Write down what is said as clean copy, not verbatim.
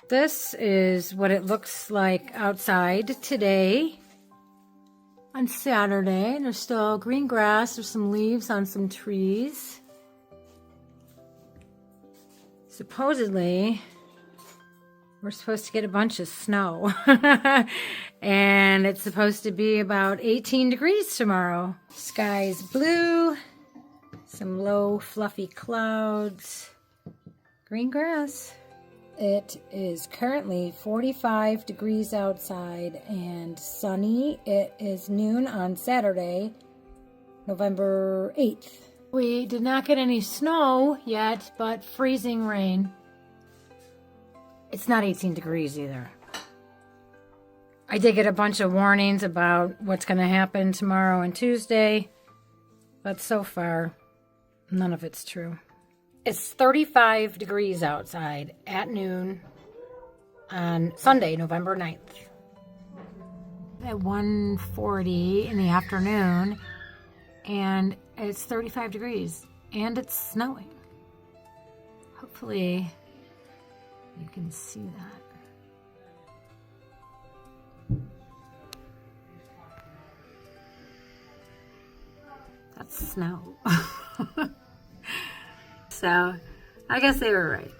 This is what it looks like outside today on Saturday. There's still green grass. There's some leaves on some trees. Supposedly, we're supposed to get a bunch of snow. And it's supposed to be about 18 degrees tomorrow. Sky's blue. Some low, fluffy clouds. Green grass. It is currently 45 degrees outside and sunny. It is noon on Saturday, November 8th. We did not get any snow yet, but freezing rain. It's not 18 degrees either. I did get a bunch of warnings about what's going to happen tomorrow and Tuesday, but so far, none of it's true. It's 35 degrees outside at noon on Sunday, November 9th. At 1:40 in the afternoon, and it's 35 degrees, and it's snowing. Hopefully, you can see that. That's snow. So, I guess they were right.